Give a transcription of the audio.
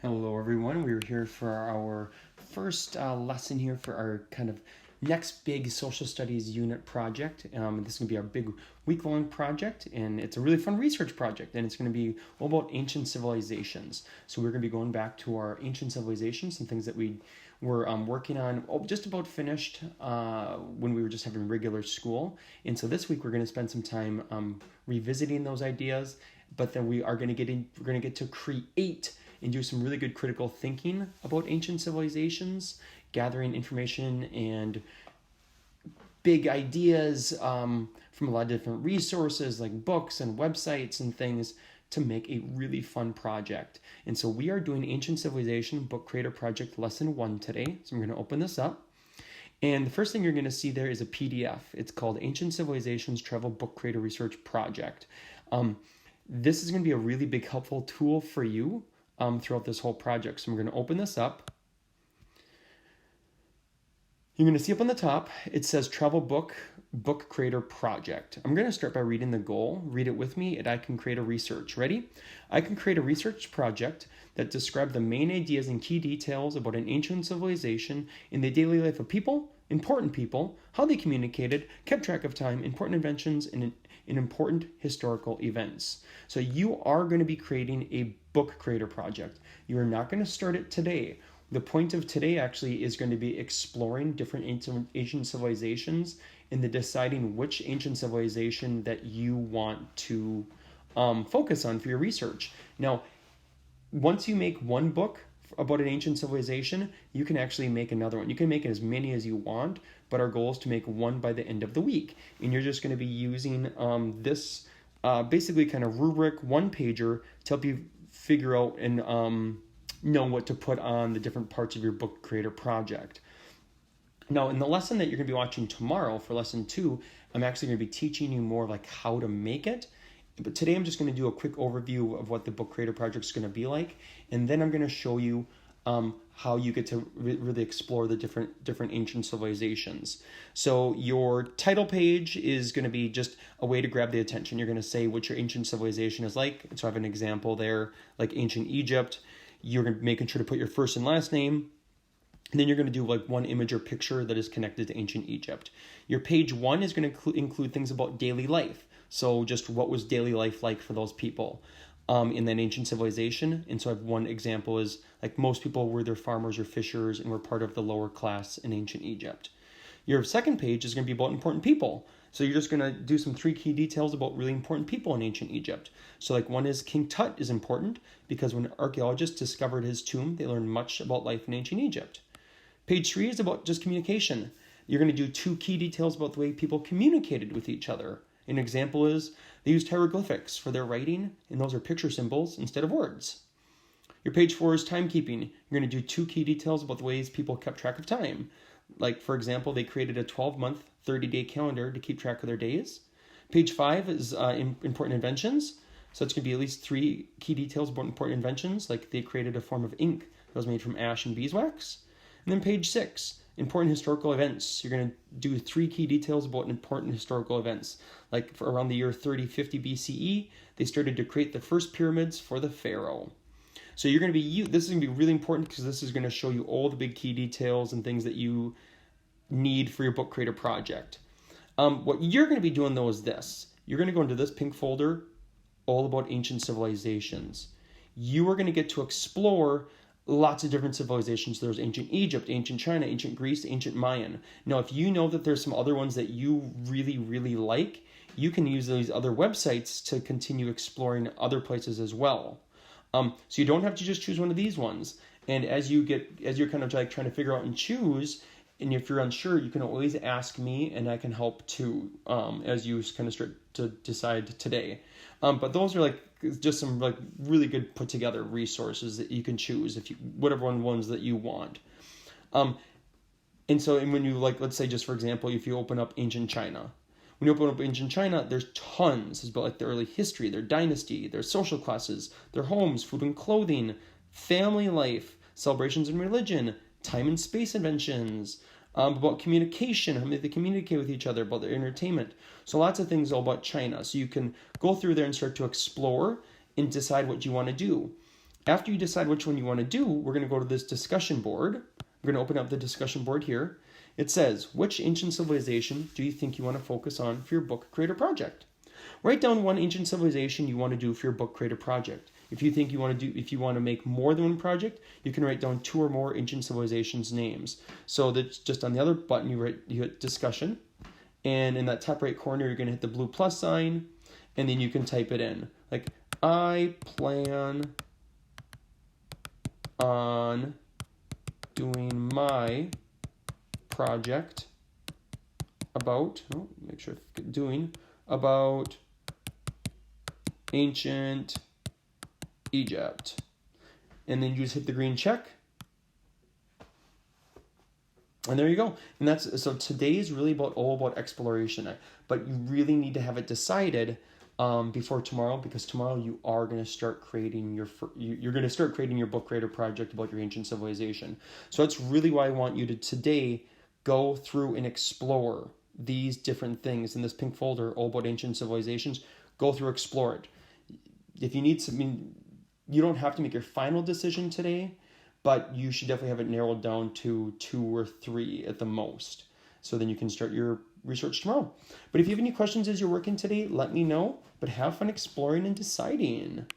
Hello, everyone. We're here for our first lesson here for our kind of next big social studies unit project. This is going to be our big week-long project, and it's a really fun research project, and it's going to be all about ancient civilizations. So we're going to be going back to our ancient civilizations, some things that we were working on, just about finished when we were just having regular school. And so this week we're going to spend some time revisiting those ideas, but then we're going to get to create and do some really good critical thinking about ancient civilizations, gathering information and big ideas from a lot of different resources like books and websites and things to make a really fun project. And so we are doing Ancient Civilization Book Creator Project Lesson 1 today. So I'm going to open this up. And the first thing you're going to see there is a PDF. It's called Ancient Civilizations Travel Book Creator Research Project. This is going to be a really big helpful tool for you throughout this whole project. So we're going to open this up. You're going to see up on the top, it says Travel Book Creator Project. I'm going to start by reading the goal. Read it with me, and I can create a research. Ready? I can create a research project that describes the main ideas and key details about an ancient civilization in the daily life of people, important people, how they communicated, kept track of time, important inventions, and in important historical events. So you are going to be creating a book creator project. You are not going to start it today. The point of today actually is going to be exploring different ancient civilizations and deciding which ancient civilization that you want to focus on for your research. Now, once you make one book about an ancient civilization, you can actually make another one. You can make as many as you want, but our goal is to make one by the end of the week. And you're just going to be using this basically kind of rubric one-pager to help you figure out and know what to put on the different parts of your book creator project. Now, in the lesson that you're going to be watching tomorrow for lesson 2, I'm actually going to be teaching you more like how to make it. But today I'm just going to do a quick overview of what the book creator project is going to be like, and then I'm going to show you how you get to really explore the different ancient civilizations. So your title page is going to be just a way to grab the attention. You're going to say what your ancient civilization is like. So I have an example there, like ancient Egypt. You're going to be making sure to put your first and last name. And then you're going to do like one image or picture that is connected to ancient Egypt. Your page 1 is going to include things about daily life. So just what was daily life like for those people in that ancient civilization. And so I have one example is like most people were either farmers or fishers and were part of the lower class in ancient Egypt. Your second page is going to be about important people. So you're just going to do some 3 key details about really important people in ancient Egypt. So like one is King Tut is important because when archaeologists discovered his tomb, they learned much about life in ancient Egypt. Page 3 is about just communication. You're going to do 2 key details about the way people communicated with each other. An example is they used hieroglyphics for their writing, and those are picture symbols instead of words. Your page 4 is timekeeping. You're going to do 2 key details about the ways people kept track of time. Like, for example, they created a 12-month, 30-day calendar to keep track of their days. Page 5 is important inventions. So it's going to be at least 3 key details about important inventions, like they created a form of ink that was made from ash and beeswax. And then page 6, important historical events. You're going to do 3 key details about important historical events. Like for around the year 3050 BCE, they started to create the first pyramids for the pharaoh. So you're going to be, this is going to be really important because this is going to show you all the big key details and things that you need for your book creator project. What you're going to be doing though is this. You're going to go into this pink folder, all about ancient civilizations. You are going to get to explore lots of different civilizations. There's ancient Egypt, ancient China, ancient Greece, ancient Mayan. Now, if you know that there's some other ones that you really, really like, you can use these other websites to continue exploring other places as well. So you don't have to just choose one of these ones. And as you're kind of like trying to figure out and choose, and if you're unsure, you can always ask me, and I can help too as you kind of start to decide today. But those are like just some like really good put together resources that you can choose if you whatever ones that you want. And when you like, let's say just for example, if you open up ancient China. When you open up ancient China, there's tons. It's about like their early history, their dynasty, their social classes, their homes, food and clothing, family life, celebrations and religion, time and space inventions, about communication, how they communicate with each other, about their entertainment. So lots of things all about China. So you can go through there and start to explore and decide what you want to do. After you decide which one you want to do, we're going to go to this discussion board. We're going to open up the discussion board here. It says, which ancient civilization do you think you want to focus on for your book creator project? Write down one ancient civilization you want to do for your book creator project. If you want to make more than one project, you can write down 2 or more ancient civilizations names. So that's just on the other button, you hit discussion, and in that top right corner, you're going to hit the blue plus sign, and then you can type it in. Like, I plan on doing my project about, about ancient Egypt. And then you just hit the green check. And there you go. And so today is really all about exploration. But you really need to have it decided before tomorrow, because tomorrow you are going to start creating you're going to start creating your book creator project about your ancient civilization. So that's really why I want you to today go through and explore these different things in this pink folder, all about ancient civilizations. Go through, explore it. If you need something, you don't have to make your final decision today, but you should definitely have it narrowed down to 2 or 3 at the most. So then you can start your research tomorrow. But if you have any questions as you're working today, let me know. But have fun exploring and deciding.